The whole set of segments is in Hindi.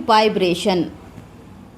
वाइब्रेशन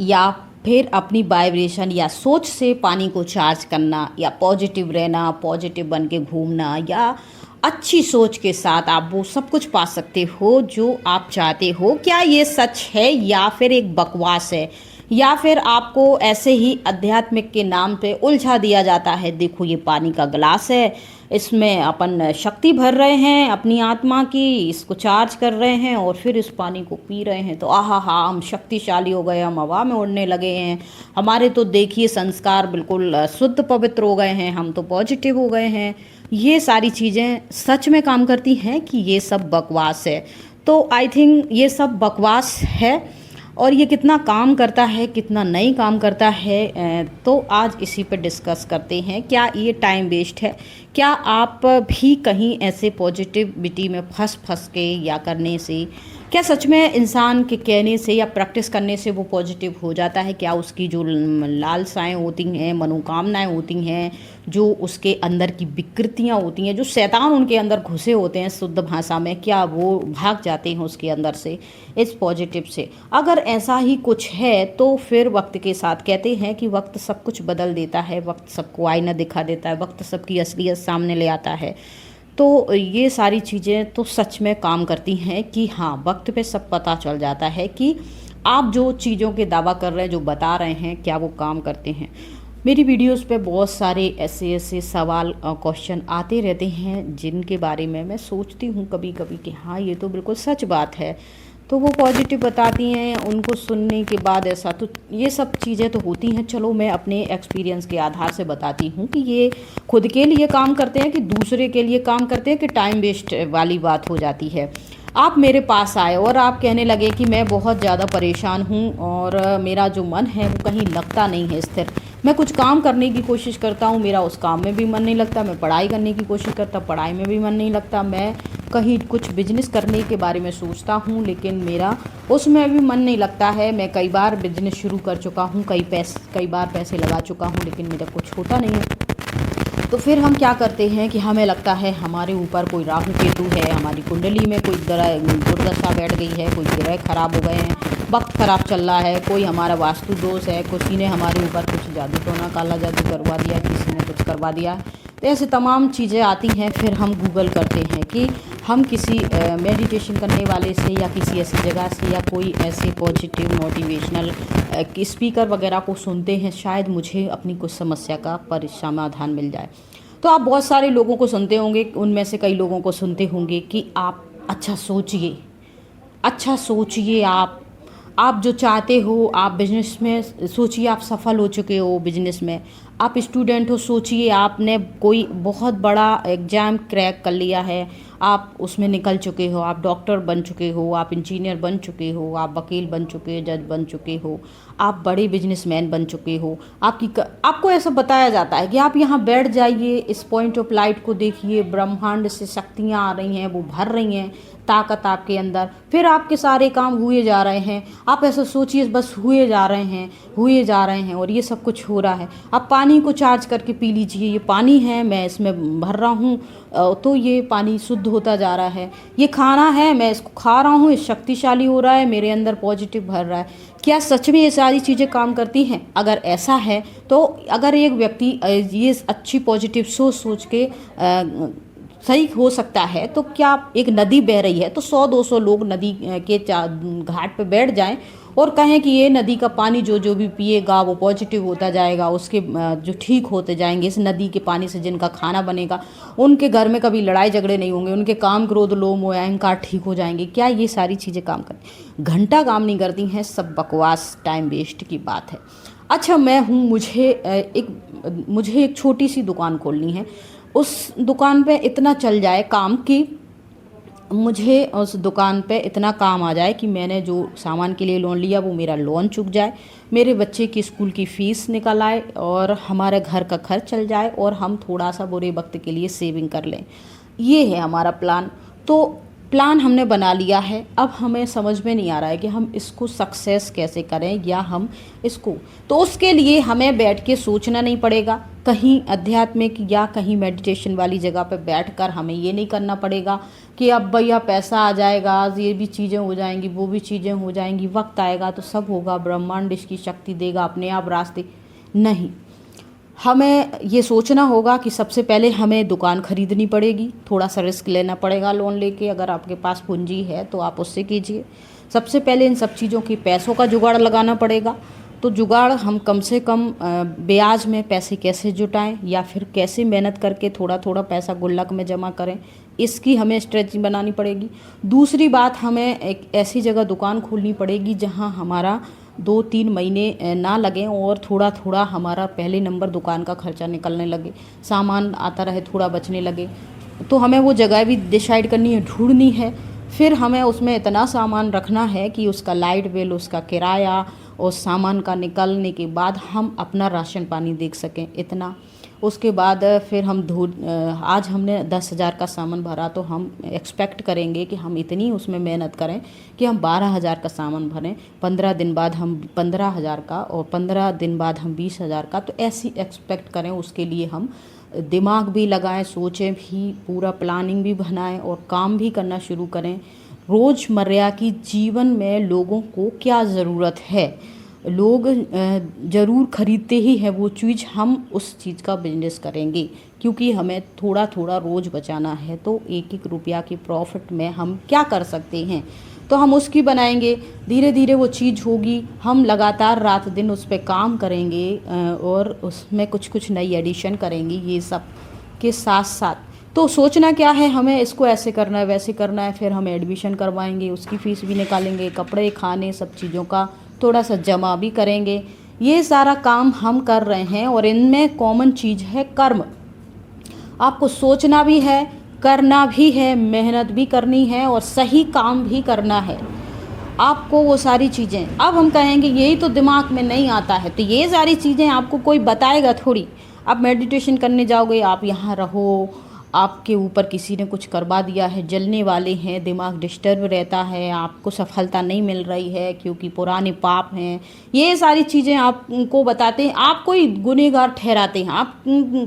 या फिर अपनी वाइब्रेशन या सोच से पानी को चार्ज करना या पॉजिटिव रहना, पॉजिटिव बन के घूमना या अच्छी सोच के साथ आप वो सब कुछ पा सकते हो जो आप चाहते हो। क्या ये सच है या फिर एक बकवास है, या फिर आपको ऐसे ही आध्यात्मिक के नाम पे उलझा दिया जाता है? देखो, ये पानी का गिलास है, इसमें अपन शक्ति भर रहे हैं अपनी आत्मा की, इसको चार्ज कर रहे हैं और फिर इस पानी को पी रहे हैं तो आहा हा, हम शक्तिशाली हो गए, हम हवा में उड़ने लगे हैं, हमारे तो देखिए संस्कार बिल्कुल शुद्ध पवित्र हो गए हैं, हम तो पॉजिटिव हो गए हैं। ये सारी चीज़ें सच में काम करती हैं कि ये सब बकवास है? तो आई थिंक ये सब बकवास है। और ये कितना काम करता है, कितना नहीं काम करता है, तो आज इसी पर डिस्कस करते हैं। क्या ये टाइम वेस्ट है? क्या आप भी कहीं ऐसे पॉजिटिविटी में फंस के या करने से, क्या सच में इंसान के कहने से या प्रैक्टिस करने से वो पॉजिटिव हो जाता है? क्या उसकी जो लालसाएं होती हैं, मनोकामनाएं होती हैं, जो उसके अंदर की विकृतियां होती हैं, जो शैतान उनके अंदर घुसे होते हैं शुद्ध भाषा में, क्या वो भाग जाते हैं उसके अंदर से, इस पॉजिटिव से? अगर ऐसा ही कुछ है तो फिर वक्त के साथ, कहते हैं कि वक्त सब कुछ बदल देता है, वक्त सबको आईना दिखा देता है, वक्त सबकी असलियत सामने ले आता है। तो ये सारी चीज़ें तो सच में काम करती हैं कि हाँ, वक्त पे सब पता चल जाता है कि आप जो चीज़ों के दावा कर रहे हैं, जो बता रहे हैं, क्या वो काम करते हैं। मेरी वीडियोस पे बहुत सारे ऐसे सवाल क्वेश्चन आते रहते हैं जिनके बारे में मैं सोचती हूँ कभी कभी कि हाँ, ये तो बिल्कुल सच बात है। तो वो पॉजिटिव बताती हैं, उनको सुनने के बाद ऐसा, तो ये सब चीज़ें तो होती हैं। चलो, मैं अपने एक्सपीरियंस के आधार से बताती हूँ कि ये खुद के लिए काम करते हैं कि दूसरे के लिए काम करते हैं, कि टाइम वेस्ट वाली बात हो जाती है। आप मेरे पास आए और आप कहने लगे कि मैं बहुत ज़्यादा परेशान हूँ और मेरा जो मन है वो कहीं लगता नहीं है स्थिर। मैं कुछ काम करने की कोशिश करता हूँ, मेरा उस काम में भी मन नहीं लगता। मैं पढ़ाई करने की कोशिश करता, पढ़ाई में भी मन नहीं लगता। मैं कहीं कुछ बिजनेस करने के बारे में सोचता हूँ लेकिन मेरा उसमें भी मन नहीं लगता है। मैं कई बार बिजनेस शुरू कर चुका हूँ, कई बार पैसे लगा चुका हूँ लेकिन मेरा कुछ होता नहीं है। तो फिर हम क्या करते हैं कि हमें लगता है हमारे ऊपर कोई राहु केतु है, हमारी कुंडली में कोई दुर्दशा बैठ गई है, कोई ग्रह खराब हो गए हैं, वक्त खराब चल रहा है, कोई हमारा वास्तु दोष है, किसी ने हमारे ऊपर कुछ जादू टोना काला जादू करवा दिया, किसी ने कुछ करवा दिया। तो ऐसे तमाम चीज़ें आती हैं। फिर हम गूगल करते हैं कि हम किसी मेडिटेशन करने वाले से या किसी ऐसी जगह से या कोई ऐसे पॉजिटिव मोटिवेशनल स्पीकर वगैरह को सुनते हैं, शायद मुझे अपनी कुछ समस्या का समाधान मिल जाए। तो आप बहुत सारे लोगों को सुनते होंगे, उनमें से कई लोगों को सुनते होंगे कि आप अच्छा सोचिए, अच्छा सोचिए, आप जो चाहते हो, आप बिजनेस में सोचिए, आप सफल हो चुके हो बिजनेस में। आप स्टूडेंट हो, सोचिए आपने कोई बहुत बड़ा एग्ज़ाम क्रैक कर लिया है, आप उसमें निकल चुके हो, आप डॉक्टर बन चुके हो, आप इंजीनियर बन चुके हो, आप वकील बन चुके हो, जज बन चुके हो, आप बड़े बिजनेसमैन बन चुके हो। आपको ऐसा बताया जाता है कि आप यहाँ बैठ जाइए, इस पॉइंट ऑफ लाइट को देखिए, ब्रह्मांड से शक्तियाँ आ रही हैं, वो भर रही हैं ताकत आपके अंदर, फिर आपके सारे काम हुए जा रहे हैं। आप ऐसा सोचिए, बस हुए जा रहे हैं, हुए जा रहे हैं और ये सब कुछ हो रहा है। आप पानी को चार्ज करके पी लीजिए, ये पानी है, मैं इसमें भर रहा हूँ तो ये पानी शुद्ध होता जा रहा है। ये खाना है, मैं इसको खा रहा हूँ, ये शक्तिशाली हो रहा है, मेरे अंदर पॉजिटिव भर रहा है। क्या सच में ये सारी चीज़ें काम करती हैं? अगर ऐसा है तो अगर एक व्यक्ति ये अच्छी पॉजिटिव सोच के सही हो सकता है, तो क्या एक नदी बह रही है तो 100-200 लोग नदी के घाट पे बैठ जाएं और कहें कि ये नदी का पानी जो जो भी पिएगा वो पॉजिटिव होता जाएगा, उसके जो ठीक होते जाएंगे, इस नदी के पानी से जिनका खाना बनेगा उनके घर में कभी लड़ाई झगड़े नहीं होंगे, उनके काम क्रोध लोभ मोह अहंकार ठीक हो जाएंगे। क्या ये सारी चीज़ें काम करती? घंटा काम नहीं करती हैं, सब बकवास, टाइम वेस्ट की बात है। अच्छा, मैं हूँ, मुझे एक छोटी सी दुकान खोलनी है। उस दुकान पे इतना चल जाए काम कि मुझे उस दुकान पे इतना काम आ जाए कि मैंने जो सामान के लिए लोन लिया वो मेरा लोन चुक जाए, मेरे बच्चे की स्कूल की फ़ीस निकल आए और हमारे घर का खर्च चल जाए और हम थोड़ा सा बुरे वक्त के लिए सेविंग कर लें। ये है हमारा प्लान। तो प्लान हमने बना लिया है, अब हमें समझ में नहीं आ रहा है कि हम इसको सक्सेस कैसे करें या हम इसको, तो उसके लिए हमें बैठ के सोचना नहीं पड़ेगा। कहीं आध्यात्मिक या कहीं मेडिटेशन वाली जगह पे बैठकर हमें ये नहीं करना पड़ेगा कि अब भैया पैसा आ जाएगा, ये भी चीज़ें हो जाएंगी, वो भी चीज़ें हो जाएंगी, वक्त आएगा तो सब होगा, ब्रह्मांड इसकी शक्ति देगा अपने आप रास्ते। नहीं, हमें ये सोचना होगा कि सबसे पहले हमें दुकान खरीदनी पड़ेगी, थोड़ा सा रिस्क लेना पड़ेगा लोन लेके, अगर आपके पास पूंजी है तो आप उससे कीजिए। सबसे पहले इन सब चीज़ों की पैसों का जुगाड़ लगाना पड़ेगा। तो जुगाड़ हम कम से कम ब्याज में पैसे कैसे जुटाएं या फिर कैसे मेहनत करके थोड़ा थोड़ा पैसा गुल्लक में जमा करें, इसकी हमें स्ट्रेटजी बनानी पड़ेगी। दूसरी बात, हमें एक ऐसी जगह दुकान खोलनी पड़ेगी जहां हमारा 2-3 महीने ना लगें और थोड़ा थोड़ा हमारा पहले नंबर दुकान का खर्चा निकलने लगे, सामान आता रहे, थोड़ा बचने लगे। तो हमें वो जगह भी डिसाइड करनी है, ढूंढनी है। फिर हमें उसमें इतना सामान रखना है कि उसका लाइट बिल, उसका किराया और सामान का निकलने के बाद हम अपना राशन पानी देख सकें, इतना। उसके बाद फिर हम आज हमने 10,000 का सामान भरा तो हम एक्सपेक्ट करेंगे कि हम इतनी उसमें मेहनत करें कि हम 12,000 का सामान भरें, 15 दिन बाद हम 15,000 का और 15 दिन बाद हम 20,000 का। तो ऐसी एक्सपेक्ट करें, उसके लिए हम दिमाग भी लगाएं, सोचें भी, पूरा प्लानिंग भी बनाएं और काम भी करना शुरू करें। रोज़मर्रा की जीवन में लोगों को क्या ज़रूरत है, लोग ज़रूर खरीदते ही हैं वो चीज़, हम उस चीज़ का बिजनेस करेंगे क्योंकि हमें थोड़ा थोड़ा रोज़ बचाना है। तो एक एक रुपया की प्रॉफिट में हम क्या कर सकते हैं, तो हम उसकी बनाएंगे। धीरे धीरे वो चीज़ होगी, हम लगातार रात दिन उस पर काम करेंगे और उसमें कुछ कुछ नई एडिशन करेंगे। ये सब के साथ साथ तो सोचना क्या है, हमें इसको ऐसे करना है, वैसे करना है, फिर हम एडमिशन करवाएंगे, उसकी फ़ीस भी निकालेंगे, कपड़े खाने सब चीज़ों का थोड़ा सा जमा भी करेंगे। ये सारा काम हम कर रहे हैं और इनमें कॉमन चीज़ है कर्म। आपको सोचना भी है, करना भी है, मेहनत भी करनी है और सही काम भी करना है। आपको वो सारी चीज़ें, अब हम कहेंगे यही तो दिमाग में नहीं आता है, तो ये सारी चीज़ें आपको कोई बताएगा थोड़ी। आप मेडिटेशन करने जाओगे, आप यहाँ रहो, आपके ऊपर किसी ने कुछ करवा दिया है, जलने वाले हैं, दिमाग डिस्टर्ब रहता है, आपको सफलता नहीं मिल रही है क्योंकि पुराने पाप हैं, ये सारी चीज़ें आपको बताते हैं, आपको ही गुनहगार ठहराते हैं। आप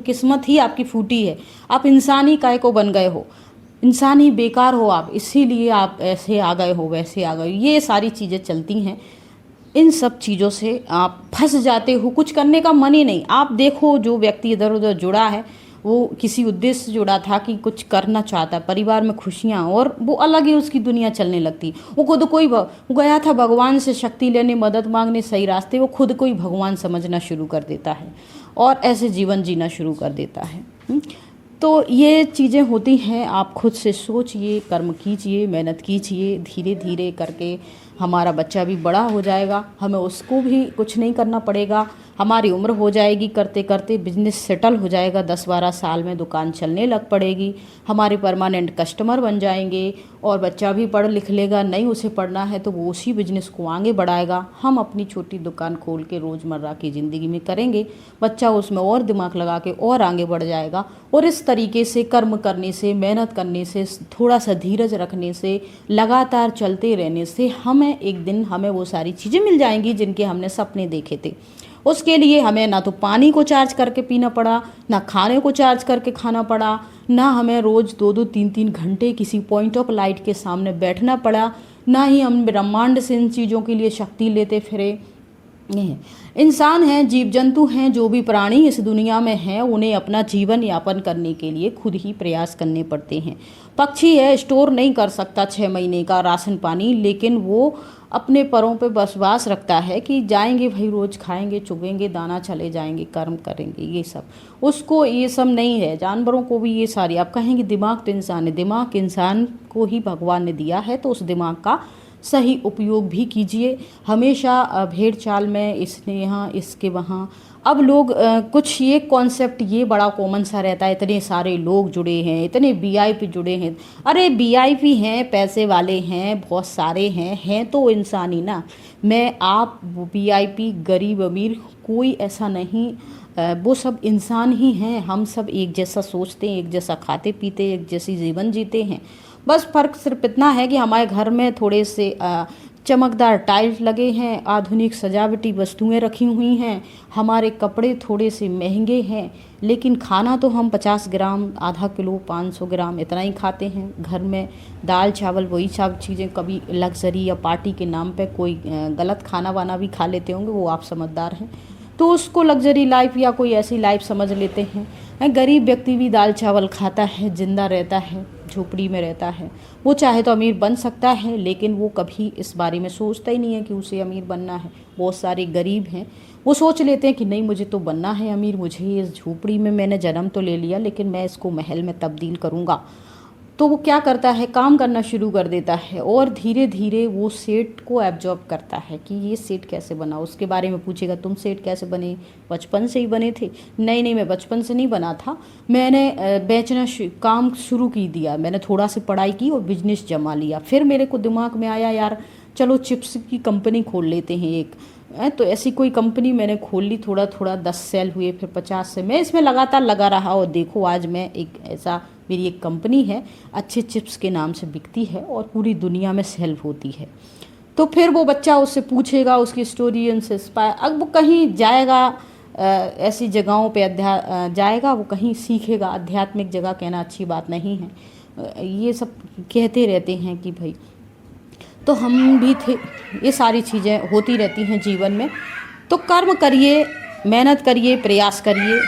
किस्मत ही आपकी फूटी है, आप इंसान ही काहे को बन गए हो, इंसान ही बेकार हो आप, इसीलिए आप ऐसे आ गए हो, वैसे आ गए हो, ये सारी चीज़ें चलती हैं। इन सब चीज़ों से आप फंस जाते हो, कुछ करने का मन ही नहीं। आप देखो, जो व्यक्ति इधर उधर जुड़ा है वो किसी उद्देश्य से जुड़ा था कि कुछ करना चाहता है, परिवार में खुशियाँ, और वो अलग ही उसकी दुनिया चलने लगती। वो खुद कोई वो गया था भगवान से शक्ति लेने, मदद मांगने, सही रास्ते, वो खुद को ही भगवान समझना शुरू कर देता है और ऐसे जीवन जीना शुरू कर देता है। तो ये चीज़ें होती हैं, आप खुद से सोचिए, कर्म कीजिए, मेहनत कीजिए, धीरे धीरे करके हमारा बच्चा भी बड़ा हो जाएगा, हमें उसको भी कुछ नहीं करना पड़ेगा, हमारी उम्र हो जाएगी, करते करते बिजनेस सेटल हो जाएगा, 10-12 साल में दुकान चलने लग पड़ेगी, हमारे परमानेंट कस्टमर बन जाएंगे और बच्चा भी पढ़ लिख लेगा, नहीं उसे पढ़ना है तो वो उसी बिजनेस को आगे बढ़ाएगा। हम अपनी छोटी दुकान खोल के रोज़मर्रा की ज़िंदगी में करेंगे, बच्चा उसमें और दिमाग लगा के और आगे बढ़ जाएगा। और इस तरीके से कर्म करने से, मेहनत करने से, थोड़ा सा धीरज रखने से, लगातार चलते रहने से हमें एक दिन हमें वो सारी चीज़ें मिल जाएंगी जिनके हमने सपने देखे थे। उसके लिए हमें ना तो पानी को चार्ज करके पीना पड़ा, ना खाने को चार्ज करके खाना पड़ा, ना हमें रोज़ 2-2 3-3 घंटे किसी पॉइंट ऑफ लाइट के सामने बैठना पड़ा, ना ही हम ब्रह्मांड से इन चीज़ों के लिए शक्ति लेते फिरे। इंसान हैं, जीव जंतु हैं, जो भी प्राणी इस दुनिया में हैं, उन्हें अपना जीवन यापन करने के लिए खुद ही प्रयास करने पड़ते हैं। पक्षी है, स्टोर नहीं कर सकता 6 महीने का राशन पानी, लेकिन वो अपने परों पे विश्वास रखता है कि जाएंगे भाई, रोज़ खाएंगे, चुगेंगे दाना, चले जाएंगे, कर्म करेंगे, ये सब उसको ये सब नहीं है। जानवरों को भी ये सारी, आप कहेंगे दिमाग तो इंसान है, दिमाग इंसान को ही भगवान ने दिया है, तो उस दिमाग का सही उपयोग भी कीजिए। हमेशा भेड़ चाल में इसने यहाँ, इसके वहाँ। अब लोग कुछ ये कॉन्सेप्ट ये बड़ा कॉमन सा रहता है, इतने सारे लोग जुड़े हैं, इतने वीआईपी जुड़े हैं। अरे वीआईपी हैं, पैसे वाले हैं, बहुत सारे हैं तो इंसान ही ना। मैं आप वीआईपी, गरीब अमीर, कोई ऐसा नहीं, वो सब इंसान ही हैं। हम सब एक जैसा सोचते हैं, एक जैसा खाते पीते, एक जैसी जीवन जीते हैं। बस फ़र्क सिर्फ इतना है कि हमारे घर में थोड़े से चमकदार टाइल्स लगे हैं, आधुनिक सजावटी वस्तुएं रखी हुई हैं, हमारे कपड़े थोड़े से महंगे हैं, लेकिन खाना तो हम 50 ग्राम, आधा किलो, 500 ग्राम इतना ही खाते हैं। घर में दाल चावल वही सब चीज़ें, कभी लग्जरी या पार्टी के नाम पे कोई गलत खाना वाना भी खा लेते होंगे, वो आप समझदार हैं, तो उसको लग्जरी लाइफ या कोई ऐसी लाइफ समझ लेते हैं। गरीब व्यक्ति भी दाल चावल खाता है, जिंदा रहता है, झोपड़ी में रहता है, वो चाहे तो अमीर बन सकता है, लेकिन वो कभी इस बारे में सोचता ही नहीं है कि उसे अमीर बनना है। बहुत सारे गरीब हैं, वो सोच लेते हैं कि नहीं मुझे तो बनना है अमीर, मुझे इस झोपड़ी में मैंने जन्म तो ले लिया, लेकिन मैं इसको महल में तब्दील करूँगा। तो वो क्या करता है, काम करना शुरू कर देता है और धीरे धीरे वो सेठ को एब्जॉर्ब करता है कि ये सेठ कैसे बना। उसके बारे में पूछेगा, तुम सेठ कैसे बने, बचपन से ही बने थे? नहीं नहीं, मैं बचपन से नहीं बना था, मैंने बेचना काम शुरू की दिया, मैंने थोड़ा सी पढ़ाई की और बिजनेस जमा लिया, फिर मेरे को दिमाग में आया यार चलो चिप्स की कंपनी खोल लेते हैं एक। तो ऐसी कोई कंपनी मैंने खोल ली, थोड़ा थोड़ा 10 सेल हुए, फिर 50 से, मैं इसमें लगातार लगा रहा और देखो आज मैं एक ऐसा, मेरी एक कंपनी है, अच्छे चिप्स के नाम से बिकती है और पूरी दुनिया में सेल होती है। तो फिर वो बच्चा उससे पूछेगा, उसकी स्टोरी उनसे इंस्पायर, अब वो कहीं जाएगा, ऐसी जगहों पे जाएगा, वो कहीं सीखेगा। आध्यात्मिक जगह कहना अच्छी बात नहीं है, ये सब कहते रहते हैं कि भाई, तो हम भी थे, ये सारी चीज़ें होती रहती हैं जीवन में। तो कर्म करिए, मेहनत करिए, प्रयास करिए।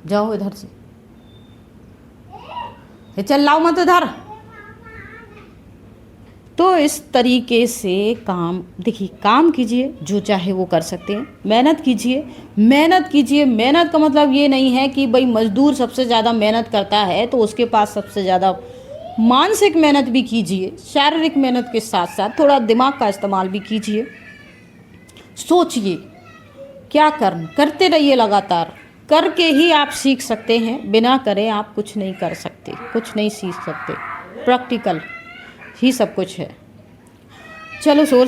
जाओ इधर से, चल लाओ मत इधर। तो इस तरीके से काम, देखिए काम कीजिए, जो चाहे वो कर सकते हैं, मेहनत कीजिए, मेहनत कीजिए। मेहनत का मतलब ये नहीं है कि भाई मजदूर सबसे ज़्यादा मेहनत करता है तो उसके पास सबसे ज़्यादा, मानसिक मेहनत भी कीजिए, शारीरिक मेहनत के साथ साथ थोड़ा दिमाग का इस्तेमाल भी कीजिए। सोचिए क्या करते रहिए, लगातार करके ही आप सीख सकते हैं, बिना करे आप कुछ नहीं कर सकते, कुछ नहीं सीख सकते। प्रैक्टिकल ही सब कुछ है। चलो सोच